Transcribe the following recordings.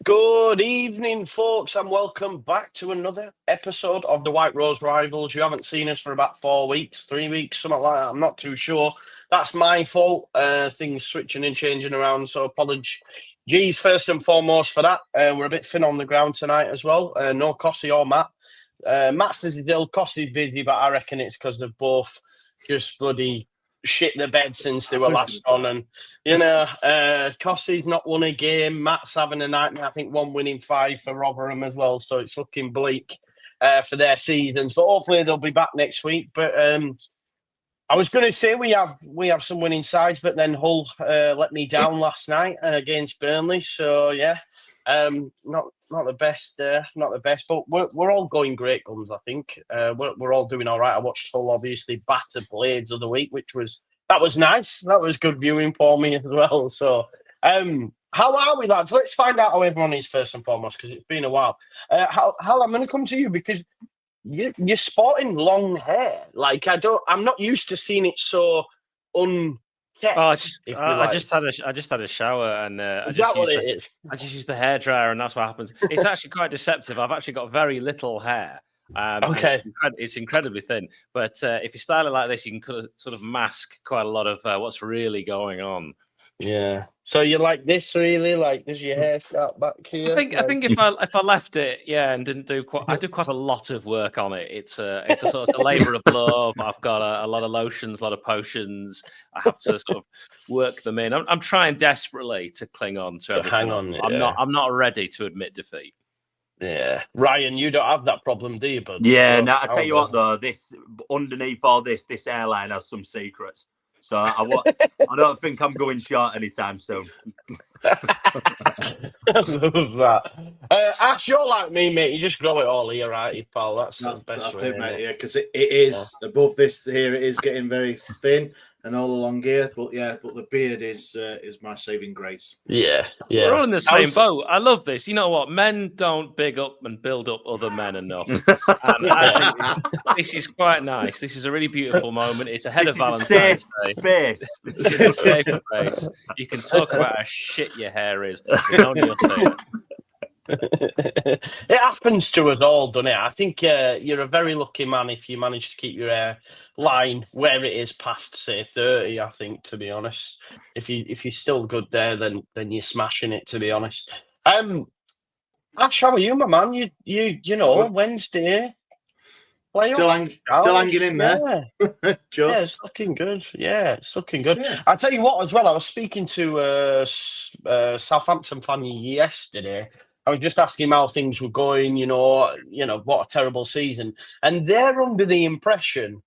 Good evening, folks, and welcome back to another episode of the White Rose Rivals. You haven't seen us for about 4 weeks, 3 weeks, something like that. I'm not too sure. That's my fault. Things switching and changing around, so apologies first and foremost for that. We're a bit thin on the ground tonight as well. No Cossie or Matt. Matt says he's ill, Cossie's busy, but I reckon it's because they've both just bloody shit the bed since they were last on, and Cossie's not won a game. Matt's having a nightmare. I think 1 winning 5 for Rotherham as well, so it's looking bleak for their seasons. But hopefully they'll be back next week. But I was going to say we have some winning sides, but then Hull let me down last night against Burnley. So yeah, not the best, but we're all going great guns. I think we're all doing all right. I watched Hull obviously batter Blades of the week, that was nice. That was good viewing for me as well. So how are we, lads? Let's find out how everyone is first and foremost, because it's been a while. Hal, I'm going to come to you because you're sporting long hair. Like I'm not used to seeing it so unkept. I just had a shower and is that what it is? I just used the hairdryer and that's what happens. It's actually quite deceptive. I've actually got very little hair. Okay, it's incredibly thin. But if you style it like this, you can sort of mask quite a lot of what's really going on. Yeah. So you like this really? Like, does your hair start back here? I think if I left it, and didn't do I do quite a lot of work on it. It's a sort of a labour of love. I've got a lot of lotions, a lot of potions. I have to sort of work them in. I'm trying desperately to cling on to everything. Hang on. I'm not ready to admit defeat. Yeah, Ryan, you don't have that problem, do you, bud? Yeah, no, I tell you what though, this underneath all this airline has some secrets. So I don't think I'm going short anytime soon. I love that. Ash, you're like me, mate. You just grow it all here, right, pal? That's the best way, mate. Yeah, because it is above this here. It is getting very thin and all along here. But the beard is my saving grace. Yeah. We're all in the same boat. I love this. You know what? Men don't big up and build up other men enough. And I think this is quite nice. This is a really beautiful moment. It's ahead of Valentine's Day. Space. It's a safe space. You can talk about how shit your hair is. It happens to us all, doesn't it? I think you're a very lucky man if you manage to keep your hair line where it is past, say, 30. I think, to be honest, if you're still good there, then you're smashing it. To be honest, Ash, how are you, my man? You know, Wednesday. Still hanging in there. Yeah. It's looking good. It's looking good. Yeah. I'll tell you what, as well, I was speaking to a Southampton fan yesterday. I was just asking him how things were going, what a terrible season. And they're under the impression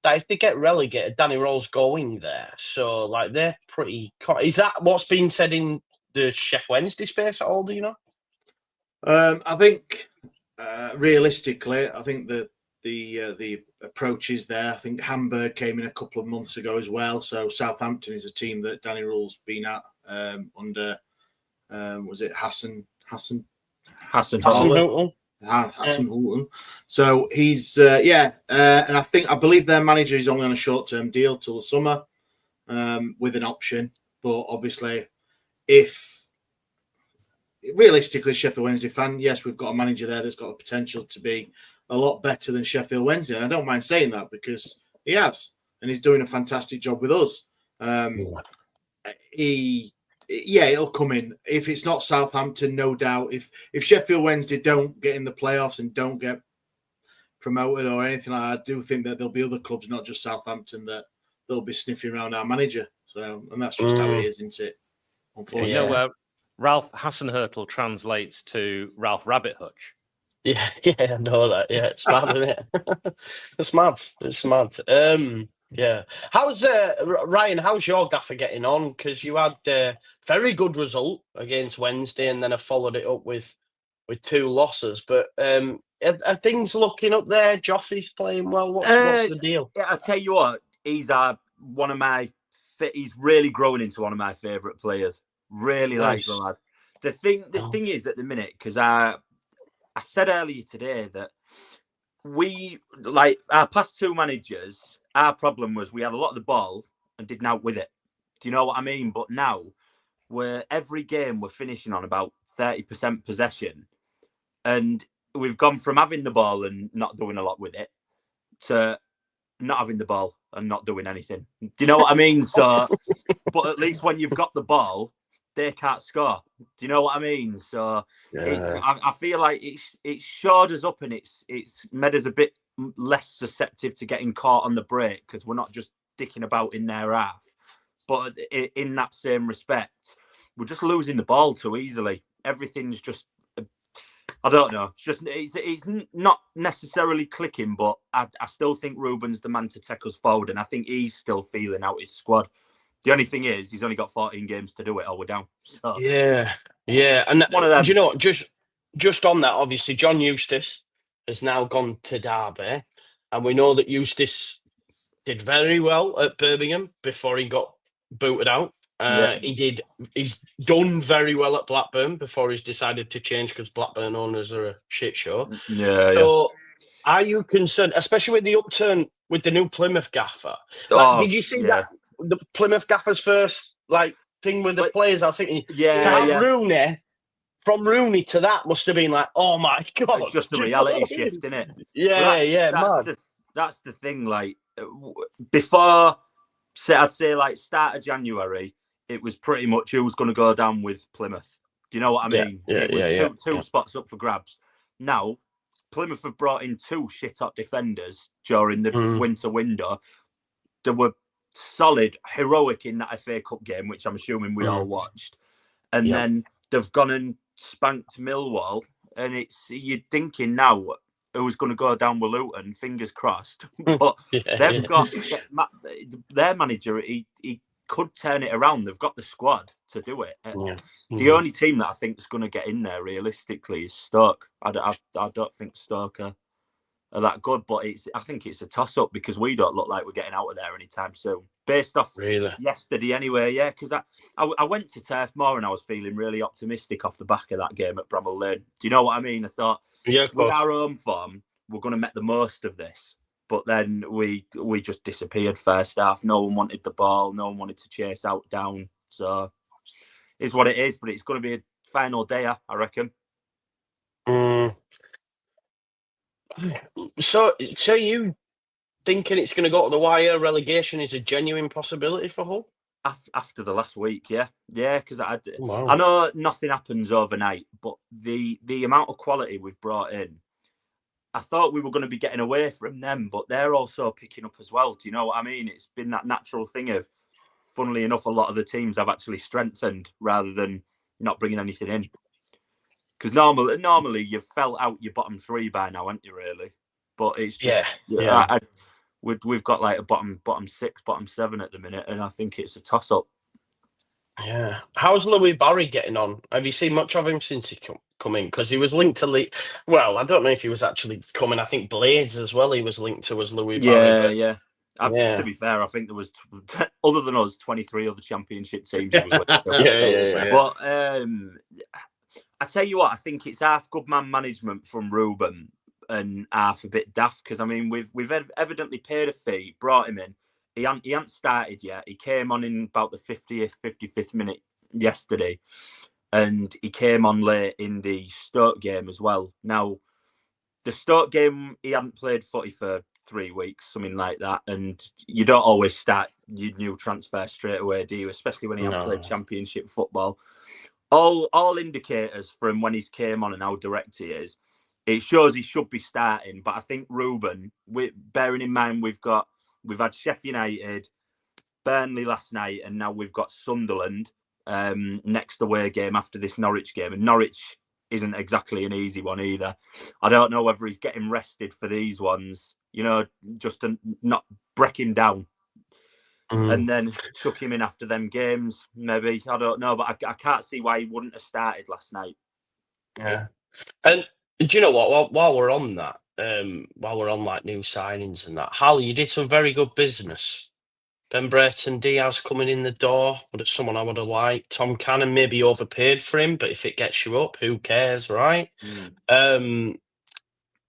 that if they get relegated, Danny Rowe's going there. So, like, they're pretty... Is that what's been said in the Chef Wednesday space at all, do you know? I think, realistically, I think that the approach is there. I think Hamburg came in a couple of months ago as well. So Southampton is a team that Danny Rowe's been at under, was it Hassan Hulton. So he's and I believe their manager is only on a short-term deal till the summer, with an option. But obviously, if realistically Sheffield Wednesday fan, yes, we've got a manager there that's got the potential to be a lot better than Sheffield Wednesday. And I don't mind saying that because he has, and he's doing a fantastic job with us. It'll come in. If it's not Southampton, no doubt. If Sheffield Wednesday don't get in the playoffs and don't get promoted or anything like that, I do think that there'll be other clubs, not just Southampton, that they'll be sniffing around our manager. So, and that's just how it is, isn't it? Unfortunately. Ralph Hasenhüttl translates to Ralph Rabbit Hutch. Yeah, I know that. Yeah, it's mad, isn't it? It's mad. Yeah. How's Ryan? How's your gaffer getting on? Because you had a very good result against Wednesday, and then I followed it up with 2 losses. But are things looking up there? Joffrey's playing well. What's the deal? Yeah, I tell you what, he's one of my. He's really growing into one of my favourite players. Really nice. Like the lad. The thing is at the minute, because I said earlier today that we, like our past 2 managers, our problem was we had a lot of the ball and didn't out with it. Do you know what I mean? But now, every game we're finishing on about 30% possession, and we've gone from having the ball and not doing a lot with it to not having the ball and not doing anything. Do you know what I mean? So, but at least when you've got the ball, they can't score. Do you know what I mean? So I feel like it's shored us up, and it's made us a bit less susceptible to getting caught on the break, because we're not just dicking about in their half. But in that same respect, we're just losing the ball too easily. Everything's just, I don't know. It's not necessarily clicking, but I still think Ruben's the man to take us forward, and I think he's still feeling out his squad. The only thing is, he's only got 14 games to do it, or we're down. So yeah, and one of them. do you know, just on that, obviously, John Eustace has now gone to Derby, and we know that Eustace did very well at Birmingham before he got booted out. He's done very well at Blackburn before he's decided to change, because Blackburn owners are a shit show. So are you concerned, especially with the upturn with the new Plymouth gaffer? Did you see that the Plymouth gaffer's first thing with the players? I was thinking, Rooney, from Rooney to that must have been like, oh my God, it's just a reality shift, isn't it? That's the thing. Like, before, I'd say like start of January, it was pretty much who was going to go down with Plymouth. Do you know what I mean? It was two spots up for grabs. Now, Plymouth have brought in 2 shit-hot defenders during the winter window. They were solid, heroic in that FA Cup game, which I'm assuming we all watched. And then they've gone and spanked Millwall. And you're thinking now, who's going to go down with Luton? Fingers crossed. But they've got their manager. He could turn it around. They've got the squad to do it. The only team that I think is going to get in there realistically is Stoke. I don't think Stoke are that good, but I think it's a toss-up, because we don't look like we're getting out of there anytime soon. Based off yesterday anyway, because I went to Turf Moor and I was feeling really optimistic off the back of that game at Bramall Lane. Do you know what I mean? I thought, with our home form, we're going to make the most of this. But then we just disappeared first half. No one wanted the ball. No one wanted to chase out down. So it's what it is. But it's going to be a final day, I reckon. So you thinking it's going to go to the wire? Relegation is a genuine possibility for Hull after the last week? Yeah, because I know nothing happens overnight, but the amount of quality we've brought in, I thought we were going to be getting away from them, but they're also picking up as well. Do you know what I mean? It's been that natural thing of, funnily enough, a lot of the teams have actually strengthened rather than not bringing anything in. Because normally you've felt out your bottom 3 by now, haven't you, really? But it's just, we've got like a bottom 6, bottom 7 at the minute, and I think it's a toss-up. Yeah. How's Louis Barry getting on? Have you seen much of him since he come in? Because he was linked to well, I don't know if he was actually coming. I think Blades as well, he was linked to as Louis Barry. To be fair, I think there was, other than us, 23 other championship teams. But I tell you what, I think it's half good man management from Ruben and half a bit daft, because I mean we've evidently paid a fee, brought him in. He hadn't started yet. He came on in about the 50th, 55th minute yesterday, and he came on late in the Stoke game as well. Now, the Stoke game, he hadn't played footy for 3 weeks, something like that, and you don't always start your new transfer straight away, do you? Especially when he hadn't played Championship football. All indicators from when he's came on and how direct he is, it shows he should be starting. But I think Ruben, bearing in mind we've had Sheffield United, Burnley last night, and now we've got Sunderland next away game after this Norwich game, and Norwich isn't exactly an easy one either. I don't know whether he's getting rested for these ones, just to not break him down. And then chuck him in after them games, maybe. I don't know, but I can't see why he wouldn't have started last night. Yeah. And do you know what? While we're on that, while we're on like new signings and that, Hal, you did some very good business. Ben Brereton Diaz coming in the door, but it's someone I would have liked. Tom Cannon maybe overpaid for him, but if it gets you up, who cares, right?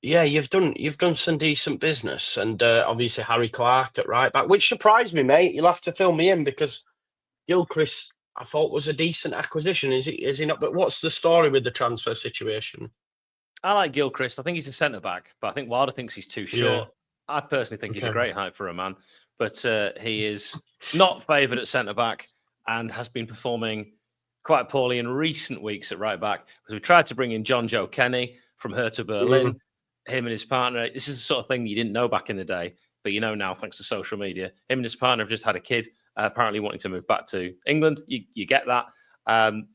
Yeah, you've done some decent business, and obviously Harry Clark at right back, which surprised me, mate. You'll have to fill me in, because Gilchrist I thought was a decent acquisition. Is he not? But what's the story with the transfer situation? I like Gilchrist. I think he's a centre back, but I think Wilder thinks he's too short. I personally think he's a great height for a man, but he is not favoured at centre back and has been performing quite poorly in recent weeks at right back. Because we tried to bring in John Joe Kenny from Hertha Berlin, him and his partner. This is the sort of thing you didn't know back in the day, but you know now thanks to social media. Him and his partner have just had a kid, apparently wanting to move back to England. You get that.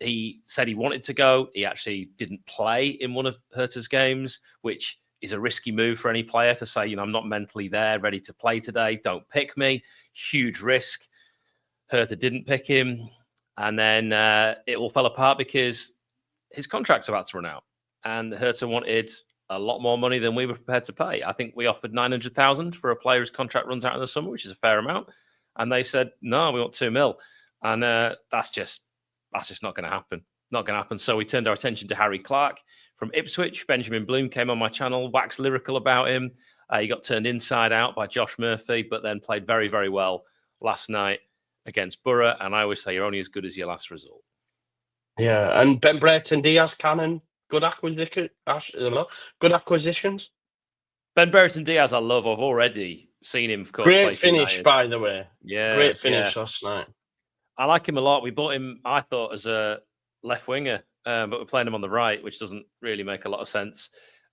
He said he wanted to go. He actually didn't play in one of Hertha's games, which is a risky move for any player to say, I'm not mentally there, ready to play today. Don't pick me. Huge risk. Hertha didn't pick him. And then it all fell apart because his contract's about to run out. And Hertha wanted a lot more money than we were prepared to pay. I think we offered 900,000 for a player whose contract runs out in the summer, which is a fair amount. And they said, no, we want 2 mil. And that's just not going to happen. Not going to happen. So we turned our attention to Harry Clark from Ipswich. Benjamin Bloom came on my channel, waxed lyrical about him. He got turned inside out by Josh Murphy, but then played very, very well last night against Borough. And I always say you're only as good as your last result. Yeah, and Ben Brereton Diaz, Cannon, good acquisitions. Ben Brereton Diaz, I love. I've already seen him, of course. Great finish, by the way. Yeah, great finish last night. I like him a lot. We bought him, I thought, as a left winger, but we're playing him on the right, which doesn't really make a lot of sense.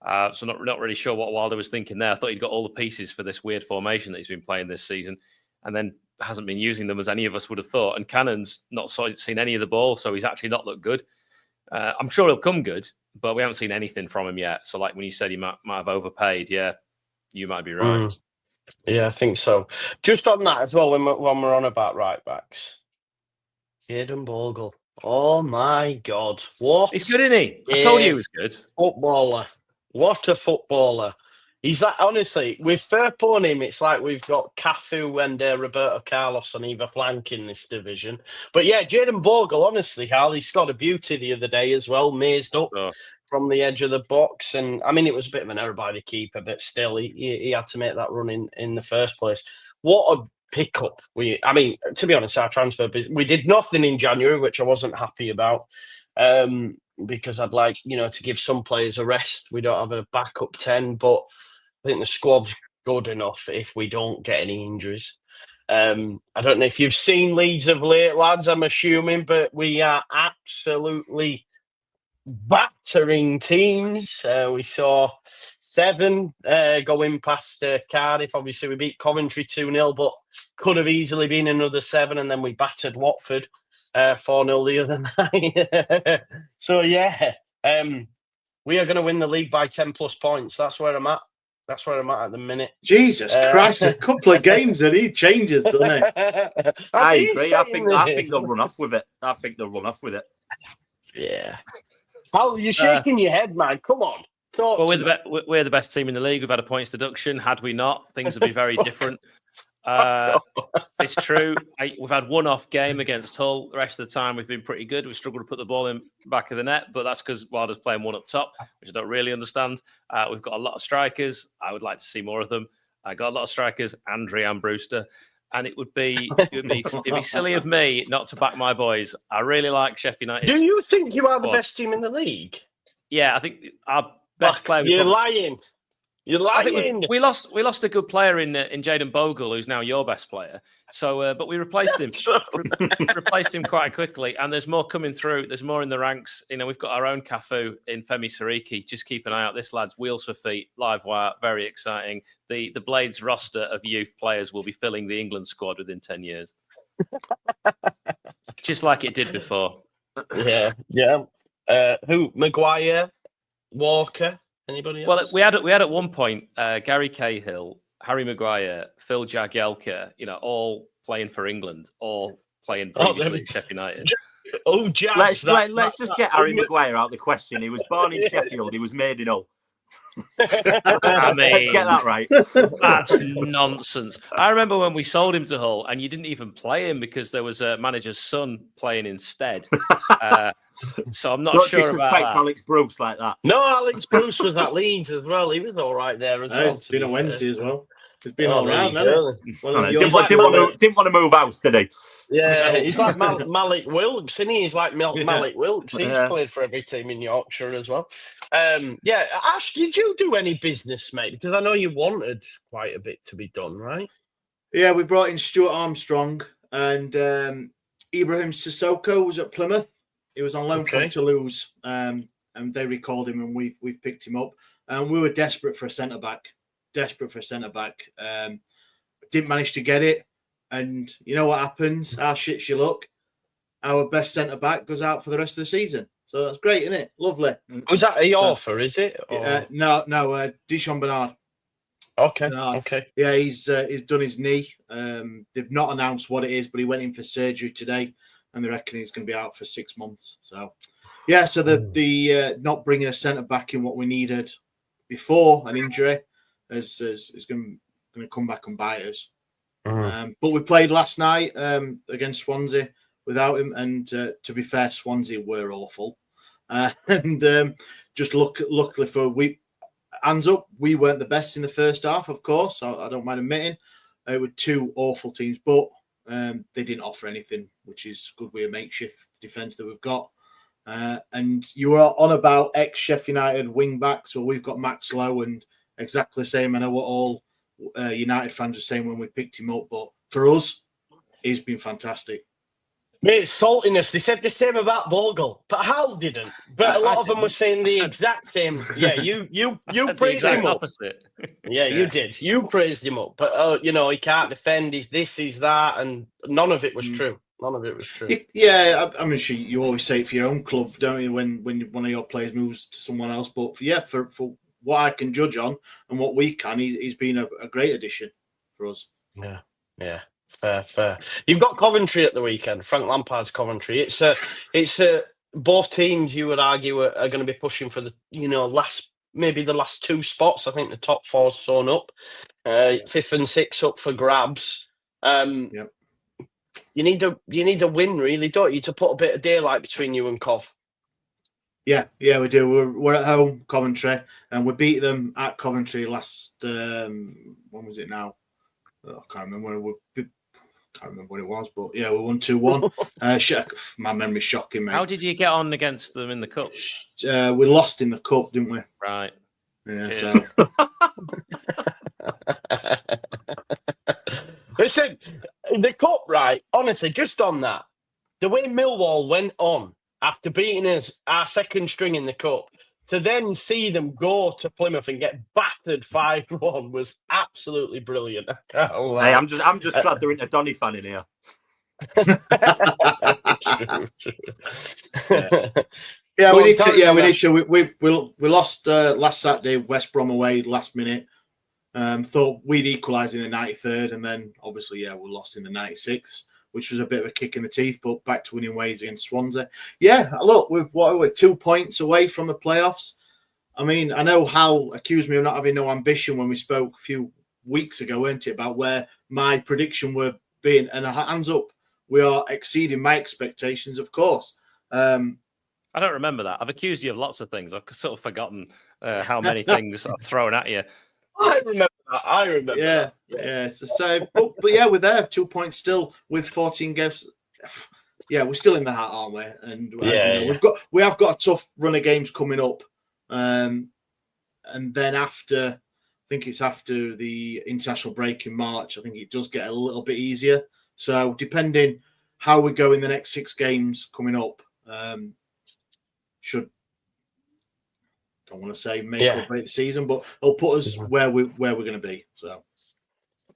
So not really sure what Wilder was thinking there. I thought he'd got all the pieces for this weird formation that he's been playing this season, and then hasn't been using them as any of us would have thought. And Cannon's not seen any of the ball, so he's actually not looked good. I'm sure he'll come good, but we haven't seen anything from him yet. So like when you said he might have overpaid, yeah, you might be right. Yeah, I think so. Just on that as well, when we're on about right backs, Jayden Bogle. Oh my God. What? He's good, isn't he? I told you he was good. Footballer. What a footballer. He's like, honestly, with Firpo on him, it's like we've got Cafu and Roberto Carlos on either flank in this division. But yeah, Jayden Bogle, honestly, Hal, he scored a beauty the other day as well, mazed up from the edge of the box. And I mean, it was a bit of an error by the keeper, but still, he had to make that run in the first place. What a pickup. I mean, to be honest, our transfer business, we did nothing in January, which I wasn't happy about. Because I'd like, to give some players a rest. We don't have a backup 10, but I think the squad's good enough if we don't get any injuries. I don't know if you've seen Leeds of late, lads, I'm assuming, but we are absolutely battering teams. We saw 7 going past Cardiff. Obviously, we beat Coventry 2-0, but could have easily been another 7, and then we battered Watford 4-0 the other night. So, yeah, we are going to win the league by 10 plus points. That's where I'm at. That's where I'm at the minute. Jesus Christ, a couple of games and he changes, doesn't it? I agree. I think they'll run off with it. Yeah. Hal, you're shaking your head, man. Come on. Well, we're the best team in the league. We've had a points deduction. Had we not, things would be very different. It's true. We've had one off game against Hull. The rest of the time, we've been pretty good. We've struggled to put the ball in back of the net, but that's because Wilder's playing one up top, which I don't really understand. We've got a lot of strikers. I would like to see more of them. I got a lot of strikers, Andre and Brewster, and it'd be silly of me not to back my boys. I really like Sheffield United. Do you think you are the best team in the league? Yeah, I think our best player. You're lying. You're lying. I think we lost a good player in Jayden Bogle, who's now your best player. So, but we replaced him. Replaced him quite quickly, and there's more coming through. There's more in the ranks. We've got our own Cafu in Femi Sariki. Just keep an eye out. This lad's wheels for feet, live wire, very exciting. The Blades roster of youth players will be filling the England squad within 10 years, just like it did before. Yeah. Who? Maguire, Walker. Anybody else? Well, we had at one point Gary Cahill, Harry Maguire, Phil Jagielka, all playing for England, all playing previously at Sheffield United. Oh, Jack! Let's just get Harry Maguire out of the question. He was born in Sheffield. He was made in Hull. I mean, let's get that right. That's nonsense. I remember when we sold him to Hull, and you didn't even play him because there was a manager's son playing instead. So I'm not sure about that. Alex Bruce like that. No, Alex Bruce was at Leeds as well. He was all right there as well. It's been a Wednesday as well. He's been all really round, hasn't he? Didn't want to move house, did he? Yeah, he's like Malik Wilkes, isn't he? He's like Malik Wilkes. He's Yeah. played for every team in Yorkshire as well. Ash, did you do any business, mate? Because I know you wanted quite a bit to be done, right? Yeah, we brought in Stuart Armstrong and Ibrahim Sissoko was at Plymouth. He was on loan from Toulouse, and they recalled him, and we've picked him up. And we were desperate for a centre back. Didn't manage to get it. And you know what happens? Our shit you look. Our best centre back goes out for the rest of the season. So that's great, isn't it? Lovely. Was that a offer, is it? No, Dishon Bernard. Okay. Yeah, he's done his knee. They've not announced what it is, but he went in for surgery today, and they reckon he's going to be out for 6 months. So, yeah, so the not bringing a centre back in what we needed before an injury is going to come back and bite us. But we played last night against Swansea without him, and to be fair, Swansea were awful. Just luckily for hands up, we weren't the best in the first half, of course. I don't mind admitting. It were two awful teams, but they didn't offer anything, which is good with a makeshift defence that we've got. And you were on about ex-Sheffield United wing-backs. Well, we've got Max Lowe, and exactly the same. I know what all United fans were saying when we picked him up, but for us, he's been fantastic. Mate, saltiness. They said the same about Bogle, but Hal didn't. But a lot of them were saying the exact same. Yeah, you praised him up. Opposite. Yeah, you did. You praised him up, but he can't defend. He's this, he's that, and none of it was true. None of it was true. Yeah, I mean, you always say it for your own club, don't you? When one of your players moves to someone else, but for what I can judge on and what we can, he's been a great addition for us. Yeah. Fair. You've got Coventry at the weekend. Frank Lampard's Coventry. It's both teams. You would argue are going to be pushing for the the last two spots. I think the top four's sewn up. 5th and 6th up for grabs. You need a win, really, don't you, to put a bit of daylight between you and Cov. Yeah, we do. We're at home, Coventry, and we beat them at Coventry last. When was it now? I can't remember what it was, but yeah, we won 2-1. My memory's shocking, mate. How did you get on against them in the cup? We lost in the cup, didn't we? Right. Yeah. So. Listen, the cup, right? Honestly, just on that, the way Millwall went on after beating us our second string in the cup, to then see them go to Plymouth and get battered 5-1 was absolutely brilliant. Hey, I'm just glad there ain't a Donny fan in here. True. We need to. We lost last Saturday, West Brom away, last minute. Thought we'd equalise in the 93rd, and then obviously, we lost in the 96th, which was a bit of a kick in the teeth, but back to winning ways against Swansea. Yeah, look, we're 2 points away from the playoffs. I mean, I know Hal accused me of not having no ambition when we spoke a few weeks ago, weren't it, about where my prediction were being. And hands up, we are exceeding my expectations, of course. I don't remember that. I've accused you of lots of things. I've sort of forgotten how many things I've thrown at you. I remember that. Yeah. So, but we're there, 2 points still with 14 games. Yeah, we're still in the hat, aren't we? And we have got a tough run of games coming up. And then I think it's after the international break in March, I think it does get a little bit easier. So depending how we go in the next 6 games coming up, don't want to say make or break the season, but it'll put us where we're going to be. So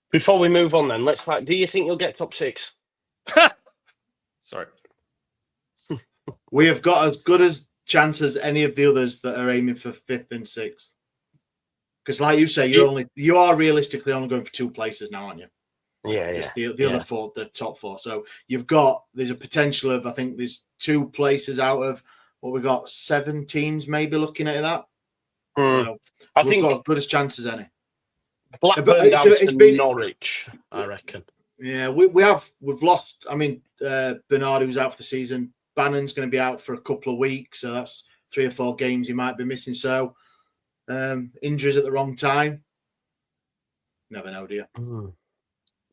before we move on, then do you think you'll get top 6? Sorry, we have got as good as chance as any of the others that are aiming for 5th and 6th. Because, like you say, you are realistically only going for 2 places now, aren't you? Yeah. Just the other 4, the top 4. So there's a potential of, I think there's 2 places out of what we got, 7 teams maybe looking at that. So I think we've got as good as chance as any. Blackburn down to Norwich, I reckon. Yeah, we've lost. I mean, Bernard, who's out for the season. Bannon's going to be out for a couple of weeks, so that's 3 or 4 games he might be missing. So injuries at the wrong time. Never know, do you?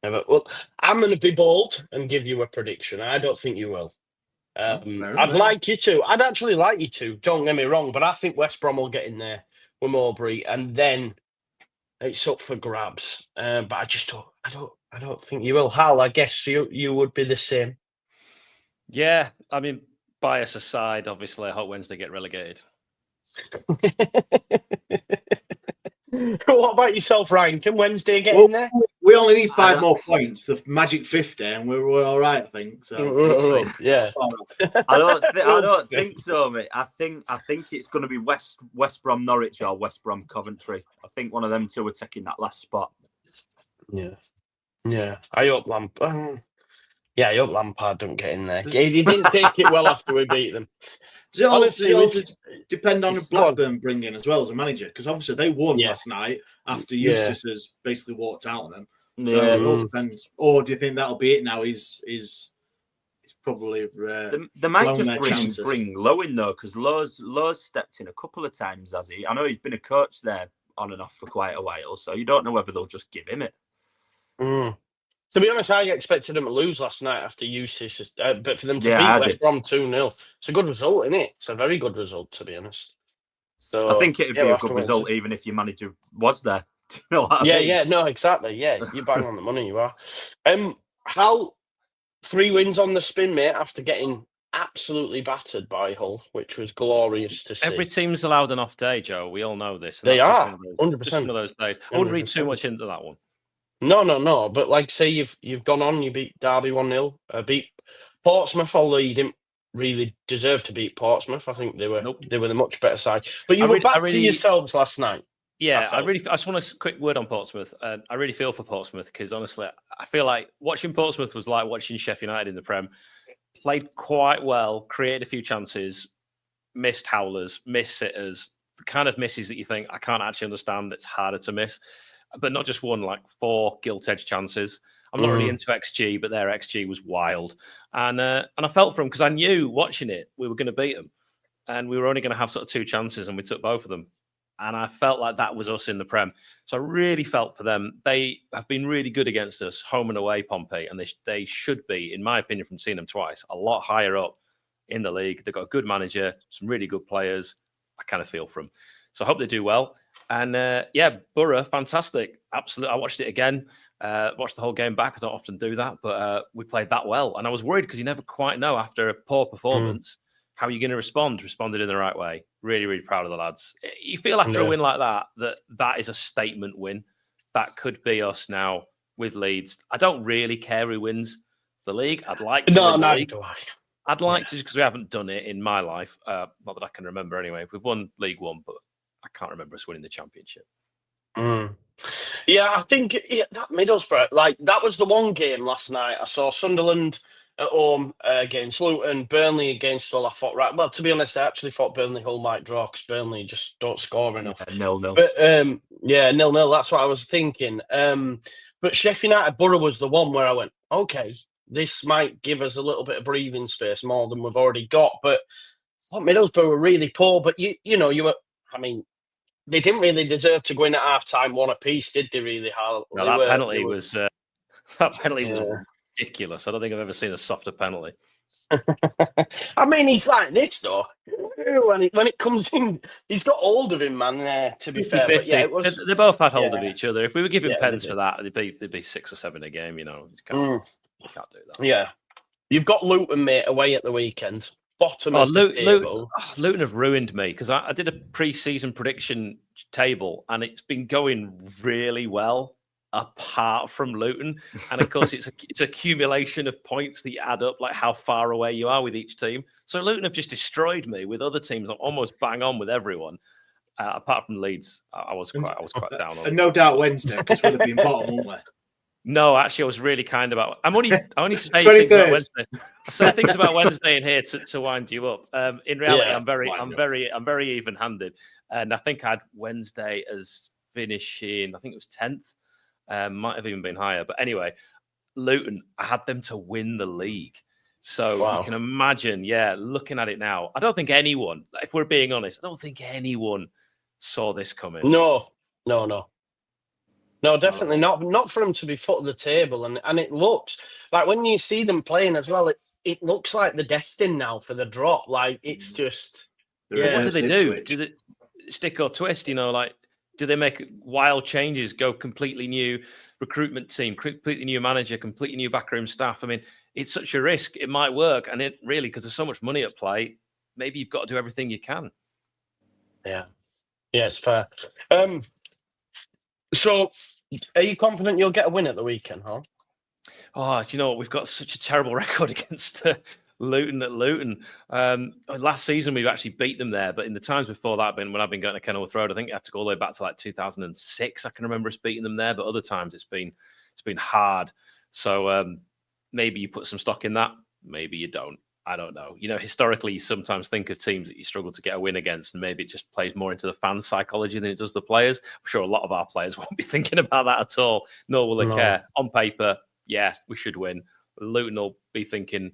Never. Well, I'm going to be bold and give you a prediction. I don't think you will. I'd like you to. I'd actually like you to. Don't get me wrong, but I think West Brom will get in there with Mowbray, and then it's up for grabs. But I just don't. I don't think you will. Hal, I guess you would be the same. Yeah, I mean, bias aside, obviously, I hope Wednesday get relegated. What about yourself, Ryan? Can Wednesday get in there? We only need 5 more points, the magic 50, and we're all right, I think. So yeah, I don't think so, mate. I think it's going to be West Brom Norwich or West Brom Coventry. I think one of them two are taking that last spot. Yeah. I hope Lampard. I hope Lampard don't get in there. He didn't take it well after we beat them. Does it also depend on Blackburn bringing as well as a manager? Because obviously they won last night after Eustace has basically walked out on them. So it all depends. Or do you think that'll be it now? Is probably they might just bring Lowe in though, because Lowe's stepped in a couple of times, has he? I know he's been a coach there on and off for quite a while, so you don't know whether they'll just give him it. To be honest, I expected them to lose last night after Eustace, but for them to beat West Brom 2-0, it's a good result, isn't it? It's a very good result, to be honest. So I think it'd be a good result even if your manager was there. Do you know what I mean? Yeah, no, exactly. Yeah, you bang on the money, you are. Hal, 3 wins on the spin, mate, after getting absolutely battered by Hull, which was glorious to see. Every team's allowed an off day, Joe. We all know this. They are 100%. Just one of those days. I wouldn't read too much into that one. No. But like, say you've gone on, you beat Derby 1-0, beat Portsmouth, although you didn't really deserve to beat Portsmouth. I think they were the much better side. But you were back to yourselves last night. Yeah, I just want a quick word on Portsmouth. I really feel for Portsmouth because honestly, I feel like watching Portsmouth was like watching Sheffield United in the Prem. Played quite well, created a few chances, missed howlers, missed sitters, the kind of misses that you think I can't actually understand. It's harder to miss. But not just one, like 4 gilt-edged chances. I'm not really into XG, but their XG was wild. And I felt for them because I knew watching it, we were going to beat them. And we were only going to have sort of 2 chances and we took both of them. And I felt like that was us in the Prem. So I really felt for them. They have been really good against us, home and away, Pompey. And they should be, in my opinion, from seeing them twice, a lot higher up in the league. They've got a good manager, some really good players. I kind of feel for them. So I hope they do well. And Borough, fantastic. Absolutely. I watched it again, watched the whole game back. I don't often do that, but we played that well. And I was worried because you never quite know after a poor performance how you're going to respond. Responded in the right way. Really, really proud of the lads. You feel after a win like that is a statement win. That could be us now with Leeds. I don't really care who wins the league. I'd like to win the league. Do I. I'd like to, because we haven't done it in my life. Not that I can remember anyway. We've won League One, but I can't remember us winning the championship. Yeah, I think that Middlesbrough, like that was the one game last night. I saw Sunderland at home against Luton, Burnley against Hull. I thought, right, well, to be honest, I actually thought Burnley-Hull might draw because Burnley just don't score enough. 0-0. But 0-0, that's what I was thinking. But Sheffield United-Borough was the one where I went, okay, this might give us a little bit of breathing space more than we've already got. But I thought Middlesbrough were really poor, but you were, I mean, they didn't really deserve to go in at half-time 1 apiece, did they really, Hal? No, that penalty was ridiculous. I don't think I've ever seen a softer penalty. I mean, he's like this, though. When it comes in, he's got hold of him, man, to be fair. But yeah, they both had hold of each other. If we were giving pens for that, they'd be 6 or 7 a game, you know. You can't do that. Yeah. You've got Luton, mate, away at the weekend. Bottom of the table. Luton have ruined me because I did a pre-season prediction table and it's been going really well apart from Luton. And of course, it's accumulation of points that you add up, like how far away you are with each team. So Luton have just destroyed me with other teams. I'm almost bang on with everyone. Apart from Leeds, I was quite down on. And no doubt Wednesday because we'd have been bottom, wouldn't we? No, actually, I was really kind about. I only say things about Wednesday. I say things about Wednesday in here to wind you up. In reality, I'm very even-handed, and I think I had Wednesday as finishing. I think it was 10th. Might have even been higher, but anyway, Luton. I had them to win the league, so you can imagine. Yeah, looking at it now, I don't think anyone. If we're being honest, I don't think anyone saw this coming. No. No, definitely not. Not for them to be foot of the table, and it looks like when you see them playing as well, it looks like the destined now for the drop. Like it's just, What do they do? Ipswich. Do they stick or twist? Do they make wild changes? Go completely new recruitment team, completely new manager, completely new backroom staff. I mean, it's such a risk. It might work, and it really, because there's so much money at play. Maybe you've got to do everything you can. yeah, it's fair. So, are you confident you'll get a win at the weekend, huh? Oh, do you know what? We've got such a terrible record against Luton at Luton. Last season, we've actually beat them there, but in the times before that, when I've been going to Kenilworth Road, I think you have to go all the way back to like 2006. I can remember us beating them there, but other times it's been hard. So maybe you put some stock in that. Maybe you don't. I don't know. Historically, you sometimes think of teams that you struggle to get a win against, and maybe it just plays more into the fan psychology than it does the players. I'm sure a lot of our players won't be thinking about that at all, nor will they care. On paper, yeah, we should win. Luton will be thinking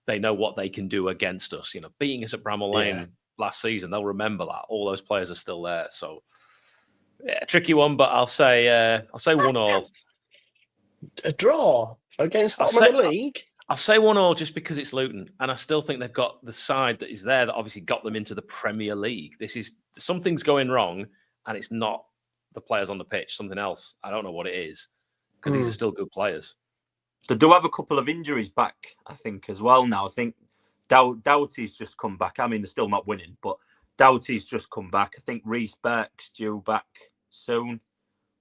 they know what they can do against us. Beating us at Bramall Lane last season, they'll remember that. All those players are still there. So, yeah, tricky one, but I'll say 1-1. A draw against bottom of the league? I'll say 1-1 just because it's Luton, and I still think they've got the side that is there that obviously got them into the Premier League. Something's going wrong, and it's not the players on the pitch, something else. I don't know what it is, because these are still good players. They do have a couple of injuries back, I think, as well now. I think Doughty's just come back. I mean, they're still not winning, but Doughty's just come back. I think Reece Burke's due back soon.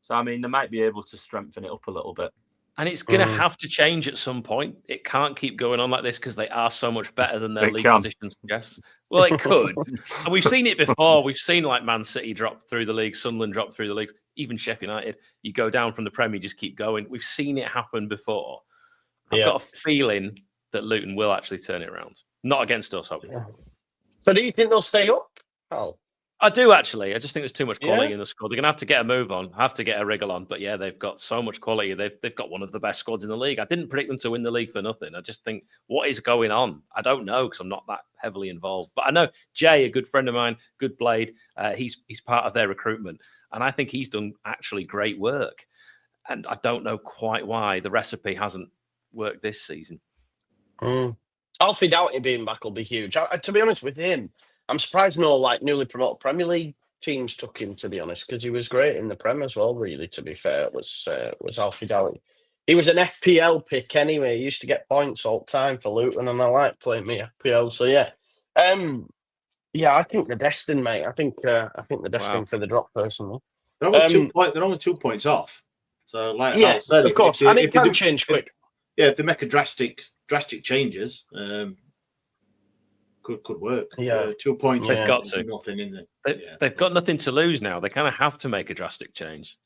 So, I mean, they might be able to strengthen it up a little bit. And it's going to have to change at some point. It can't keep going on like this because they are so much better than their league positions suggest. Well, it could. And we've seen it before. We've seen like Man City drop through the league, Sunderland drop through the leagues, even Sheffield United. You go down from the Premier, just keep going. We've seen it happen before. I've got a feeling that Luton will actually turn it around. Not against us, hopefully. So do you think they'll stay up? Oh. I do, actually. I just think there's too much quality in the squad. They're going to have to get a move on, have to get a wriggle on. But yeah, they've got so much quality. They've got one of the best squads in the league. I didn't predict them to win the league for nothing. I just think, what is going on? I don't know because I'm not that heavily involved. But I know Jay, a good friend of mine, good blade, he's part of their recruitment. And I think he's done actually great work. And I don't know quite why the recipe hasn't worked this season. Alfie Doughty being back will be huge. To be honest with him, I'm surprised no newly promoted Premier League teams took him, to be honest, because he was great in the Prem as well, really, to be fair, was Alfie Doughty. He was an FPL pick anyway. He used to get points all the time for Luton, and I like playing me FPL. So, yeah. I think they're destined, mate. I think they're destined for the drop, personally. They're only 2 points off. So, like Al said, of course, and it can change quick. If they make a drastic changes, could work. 2 points. They've got to. Nothing in there. They've got nothing to lose now. They kind of have to make a drastic change.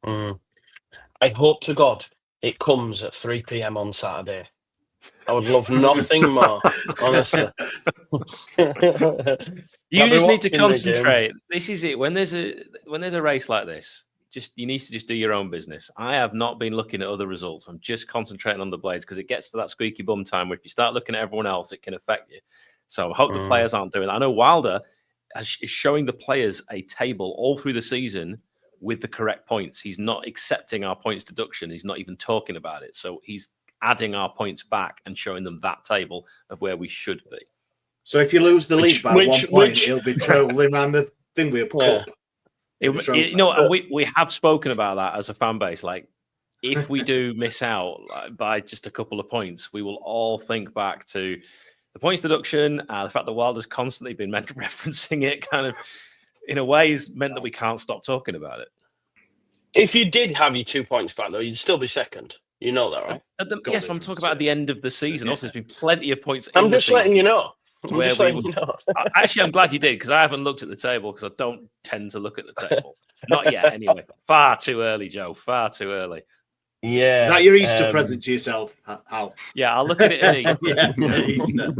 I hope to God it comes at 3 p.m. on Saturday. I would love nothing more, honestly. You just need to concentrate. This is it. When there's a race like this, you need to just do your own business. I have not been looking at other results. I'm just concentrating on the blades because it gets to that squeaky bum time where if you start looking at everyone else, it can affect you. So I hope the players aren't doing that. I know Wilder is showing the players a table all through the season with the correct points. He's not accepting our points deduction. He's not even talking about it. So he's adding our points back and showing them that table of where we should be. So if you lose the league by 1 point, it'll be trolling around the thing with a cup. We have spoken about that as a fan base. Like, if we do miss out by just a couple of points, we will all think back to the points deduction, the fact that Wilder's constantly been referencing it, kind of in a way, has meant that we can't stop talking about it. If you did have your 2 points back, though, you'd still be second. You know that, right? Yes, I'm talking about at the end of the season. Also, there's been plenty of points. I'm just letting you know. Actually, I'm glad you did because I haven't looked at the table because I don't tend to look at the table. Not yet, anyway. Far too early, Joe. Far too early. Yeah. Is that your Easter present to yourself, Hal? Yeah, I'll look at it in Easter.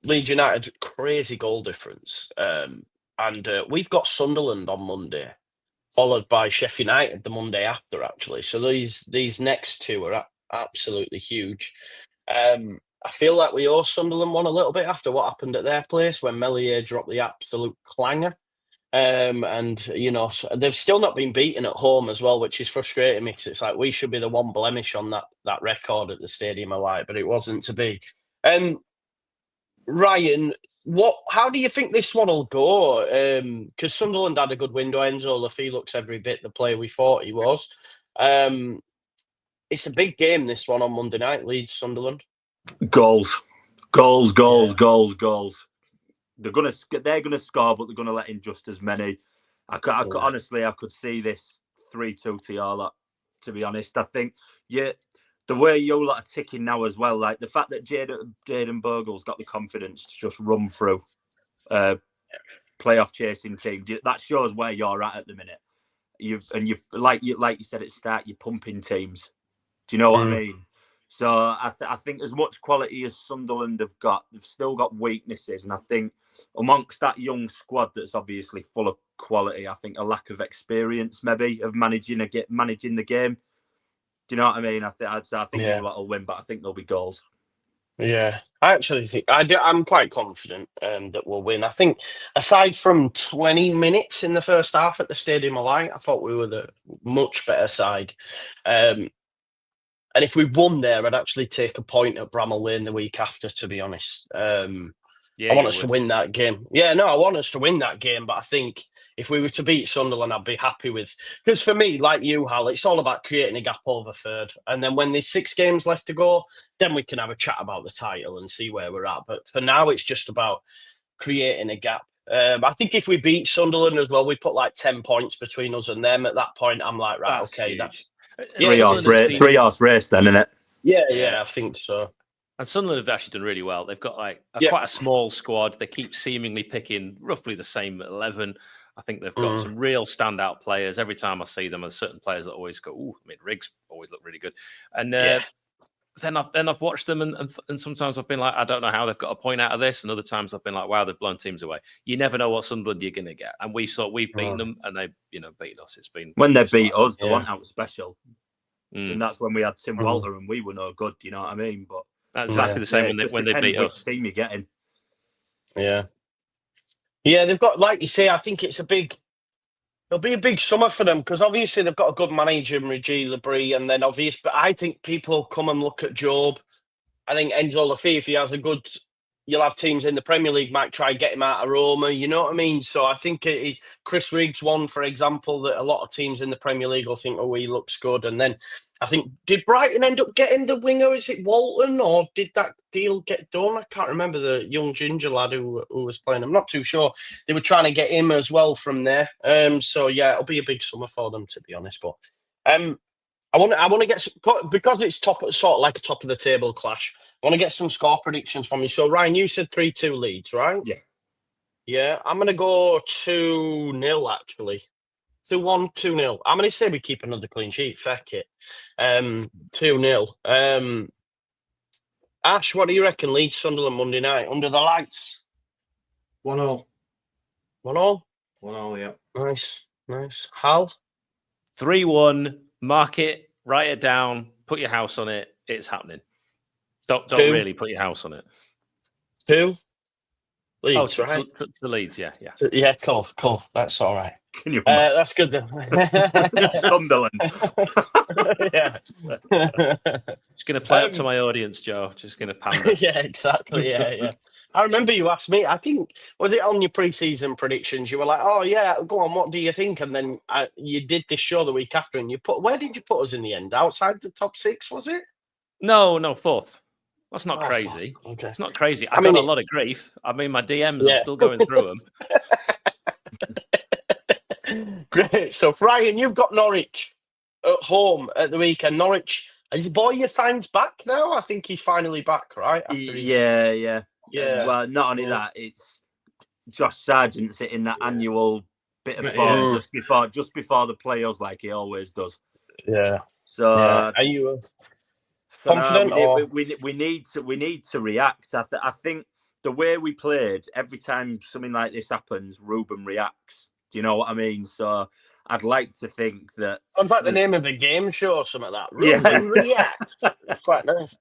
Leeds United, crazy goal difference. And we've got Sunderland on Monday, followed by Sheffield United the Monday after, actually. So these next two are absolutely huge. I feel like we owe Sunderland one a little bit after what happened at their place when Melier dropped the absolute clanger. And they've still not been beaten at home as well, which is frustrating me because it's like we should be the one blemish on that record at the Stadium of Light, but it wasn't to be. Ryan, how do you think this one will go? Because Sunderland had a good window. Enzo Lafay looks every bit the player we thought he was. It's a big game, this one on Monday night, Leeds Sunderland. Goals. They're gonna score, but they're gonna let in just as many. Honestly, I could see this 3-2 to your lot. To be honest, I think the way you lot are ticking now as well, like the fact that Jayden Bogle's got the confidence to just run through playoff chasing team, that shows where you're at the minute. You've like you said at the start, you're pumping teams. Do you know what I mean? So I think as much quality as Sunderland have got, they've still got weaknesses. And I think amongst that young squad that's obviously full of quality, I think a lack of experience maybe of managing the game. Do you know what I mean? I think you lot will win, but I think there'll be goals. Yeah, I actually think I'm quite confident that we'll win. I think aside from 20 minutes in the first half at the Stadium of Light, I thought we were the much better side. And if we won there, I'd actually take a point at Bramall Lane the week after, to be honest. I want us to win that game. Yeah, no, I want us to win that game. But I think if we were to beat Sunderland, I'd be happy with... Because for me, like you, Hal, it's all about creating a gap over third. And then when there's 6 games left to go, then we can have a chat about the title and see where we're at. But for now, it's just about creating a gap. I think if we beat Sunderland as well, we put like 10 points between us and them. At that point, I'm like, right, okay, that's... Three-horse race then, isn't it? Yeah, I think so. And Sunderland have actually done really well. They've got quite a small squad. They keep seemingly picking roughly the same 11. I think they've got some real standout players. Every time I see them, there's certain players that always go, "Ooh!" I mean, Riggs always look really good. And then I've watched them, and sometimes I've been like, I don't know how they've got a point out of this, and other times I've been like, wow, they've blown teams away. You never know what Sunderland you're going to get, and we've beaten them, and they beat us. It's been when they beat us, they weren't out special, and that's when we had Tim Walter, and we were no good. Do you know what I mean? But that's exactly the same when they beat us. Team you're getting. Yeah, they've got, like you say, I think it'll be a big summer for them because obviously they've got a good manager in Reggie Labrie, and then but I think people come and look at Job. I think Enzo Lafay, if he has a good, you'll have teams in the Premier League might try and get him out of Roma. You know what I mean? So I think Chris Riggs one, for example, that a lot of teams in the Premier League will think, oh, he looks good. And then I think, did Brighton end up getting the winger? Is it Walton, or did that deal get done? I can't remember the young ginger lad who was playing. I'm not too sure. They were trying to get him as well from there. So yeah, it'll be a big summer for them, to be honest. But I want to get because it's sort of like a top of the table clash. I want to get some score predictions from you. So Ryan, you said 3-2 Leeds, right? Yeah. I'm going to go 2-0 actually. 2-1, 2-0. I'm going to say we keep another clean sheet. Feck it. 2-0. Ash, what do you reckon? Leeds Sunderland Monday night under the lights. 1-0. 1-0. 1-0. Yeah. Nice. Hal. 3-1. Mark it. Write it down. Put your house on it. It's happening. Don't really put your house on it. 2. Leeds, right? To Leeds, yeah. Yeah, cool. That's all right. Can you imagine? That's good then. Sunderland. Yeah. Just going to play up to my audience, Joe. Just going to pander. Yeah, exactly. Yeah. I remember you asked me, I think, was it on your pre-season predictions? You were like, oh, yeah, go on, what do you think? And then you did this show the week after, and where did you put us in the end? Outside the top 6, was it? No, 4th. That's not crazy. Okay. It's not crazy. I got a lot of grief. I mean, my DMs, I'm still going through them. Great. So, Ryan, you've got Norwich at home at the weekend. Norwich, is Boyer signs back now? I think he's finally back, right? Yeah. Well, not only that, it's Josh Sargent's hitting that annual bit of form just before the playoffs, like he always does. Yeah. So, are you confident? We need to react. I think the way we played, every time something like this happens, Ruben reacts. Do you know what I mean? So I'd like to think that sounds like the name of a game show or something like that. Ruben reacts. It's quite nice.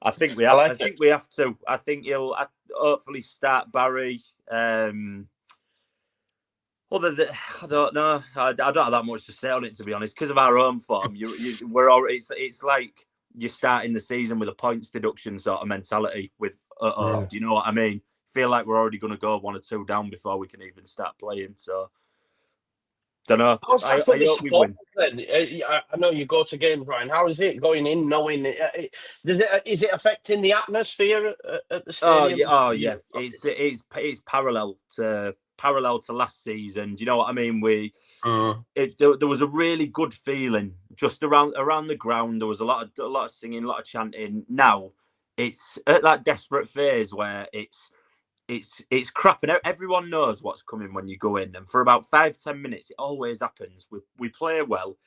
I think we have. I think we have to. I think he'll hopefully start Barry. Other than, I don't know. I don't have that much to say on it, to be honest, because of our own form. We're all. It's like you're starting the season with a points deduction sort of mentality. With do you know what I mean? Feel like we're already going to go 1 or 2 down before we can even start playing. So, don't know. How's that for the hope we support win. then? I know you go to games, Ryan. How is it going in, knowing is it affecting the atmosphere at the stadium? Oh yeah. It's parallel to last season. Do you know what I mean? There was a really good feeling just around the ground. There was a lot of singing, a lot of chanting. Now it's at that desperate phase where it's crap, and everyone knows what's coming when you go in. And for about 5-10 minutes, it always happens. We play well,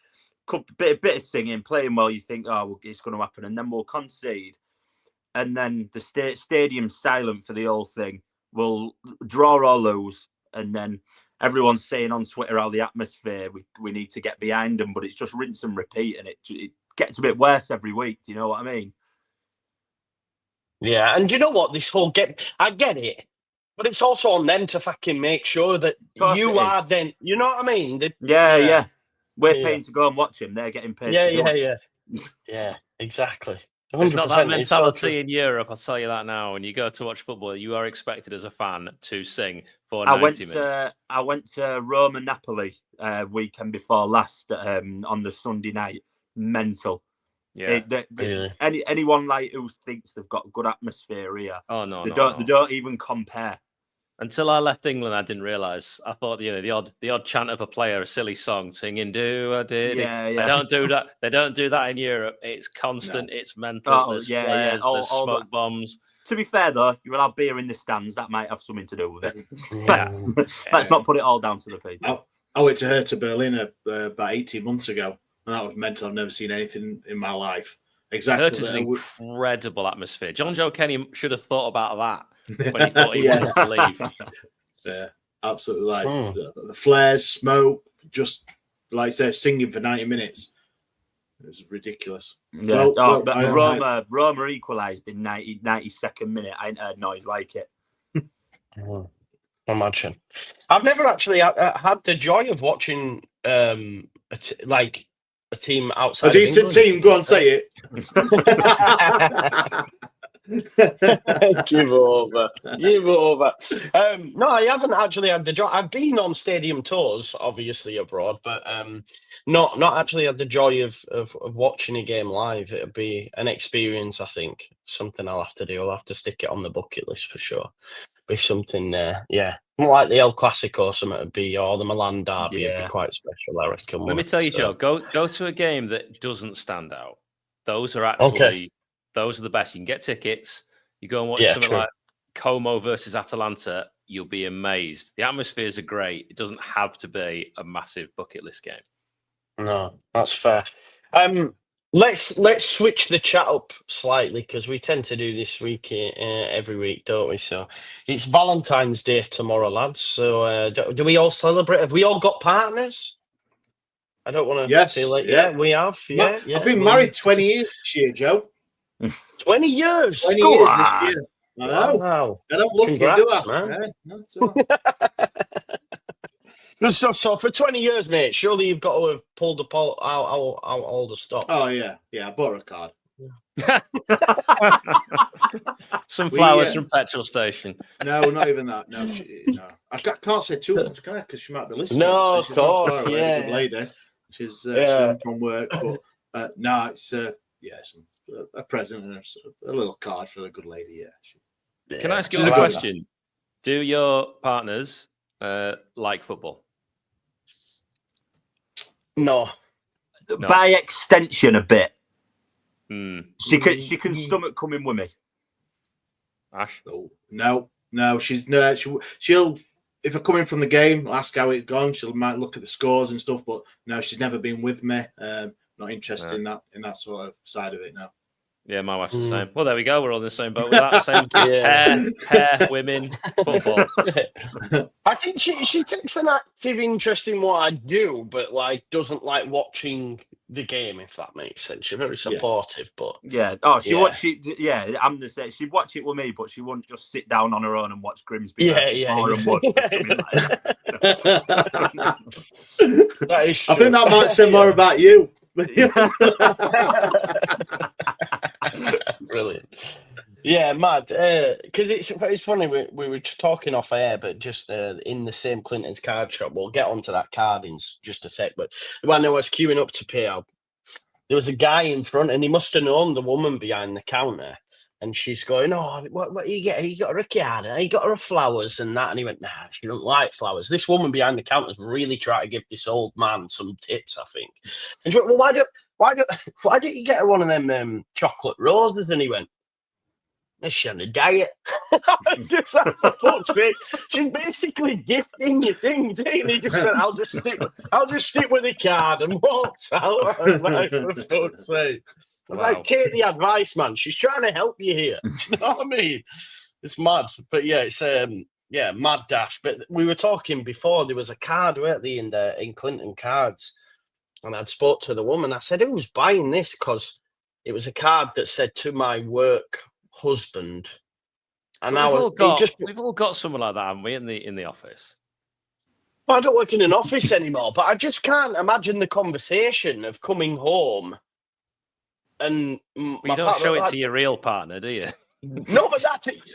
bit of singing, playing well. You think, oh, it's going to happen, and then we'll concede, and then the stadium's silent for the whole thing. We'll draw or lose, and then everyone's saying on Twitter how the atmosphere we need to get behind them, but it's just rinse and repeat, and it gets a bit worse every week. Do you know what I mean? Yeah, and you know what? This whole I get it, but it's also on them to fucking make sure that you are then. You know what I mean? Yeah. We're paying to go and watch him. They're getting paid. Yeah, exactly. 100%. There's not that mentality in Europe. I'll tell you that now. When you go to watch football, you are expected as a fan to sing for 90 minutes. I went to Roma Napoli weekend before last on the Sunday night. Mental. Yeah. Really? Anyone like who thinks they've got good atmosphere here? Oh no, they don't even compare. Until I left England, I didn't realise. I thought, the odd chant of a player, a silly song, singing "Do I did." Yeah. They don't do that. They don't do that in Europe. It's constant. No. It's mental. There's flares. There's smoke bombs. To be fair, though, you will have beer in the stands. That might have something to do with it. Let's not put it all down to the people. I went to Hertha Berlin about 18 months ago. And that was mental. I've never seen anything in my life. Exactly. Hertha's an incredible atmosphere. John Joe Kenny should have thought about that when he thought he wanted to leave. Yeah, absolutely. Like the flares, smoke, just like I said, singing for 90 minutes. It was ridiculous. Yeah. Roma equalised in 92nd minute. I ain't heard noise like it. Imagine. I've never actually had the joy of watching a team outside. A decent team. Go on, say it. Give over. No, I haven't actually had the joy. I've been on stadium tours, obviously abroad, but not actually had the joy of watching a game live. It'll be an experience. I think something I'll have to do. I'll have to stick it on the bucket list for sure. Be something like the El Clasico or something would be, or the Milan derby. It'd be quite special, I reckon. Let me tell you, Joe, go to a game that doesn't stand out. Those are actually those are the best. You can get tickets. You go and watch something like Como versus Atalanta. You'll be amazed. The atmospheres are great. It doesn't have to be a massive bucket list game. No, that's fair. Let's switch the chat up slightly, because we tend to do this week every week, don't we? So it's Valentine's Day tomorrow, lads. So do we all celebrate? Have we all got partners? I don't want to feel like we have. Yeah, I've been married 20 years this year, Joe. 20 years. 20 years this year. I know. Wow. I don't look Congrats, it, do I? man. No, So for 20 years, mate, surely you've got to have pulled out all the stops. Oh, yeah. I bought her a card. Some flowers from petrol station. No, not even that. No. I can't say too much, can I? Because she might be listening. No, so of course, good lady. She's from work, but no, it's a present and a little card for the good lady. Yeah. Can I ask you a question? Do your partners like football? No. By extension, a bit. She can stomach coming with me. Ash? No. She'll if I come in from the game, I'll ask how it's gone. She might look at the scores and stuff, but no, she's never been with me. Not interested in that sort of side of it now. Yeah, my wife's the same. Well, there we go. We're all in the same boat with that. Same hair, women, football. I think she takes an active interest in what I do, but like doesn't like watching the game, if that makes sense. She's very supportive, but she watch it. Yeah, I'm the same. She'd watch it with me, but she wouldn't just sit down on her own and watch Grimsby. And watch something like that. That is true. I think that might say more about you. Brilliant. Yeah, mad. Because it's funny. We were just talking off air, but just in the same Clinton's card shop. We'll get onto that card in just a sec. But when I was queuing up to pay out, there was a guy in front, and he must have known the woman behind the counter. And she's going, "Oh, what do you get? You got her a card? You got her a flowers and that?" And he went, "Nah, she don't like flowers." This woman behind the counter is really trying to give this old man some tits, I think. And she went, "Well, why don't you get her one of them chocolate roses?" And he went, "She's on a diet." Just like, for fuck's sake. She's basically gifting you things, and he just said, "I'll just stick with the card," and walked out. I was like, for fuck's sake. I was like, take the advice, man. She's trying to help you here. Do you know what I mean? It's mad. But yeah, it's mad dash. But we were talking before, there was a card, weren't there, in Clinton Cards. And I'd spoke to the woman. I said, "Who's buying this?" Because it was a card that said, "To my work husband." And we've all got someone like that, haven't we, in the office? Well, I don't work in an office anymore, but I just can't imagine the conversation of coming home and you don't show it to your real partner, do you? No, but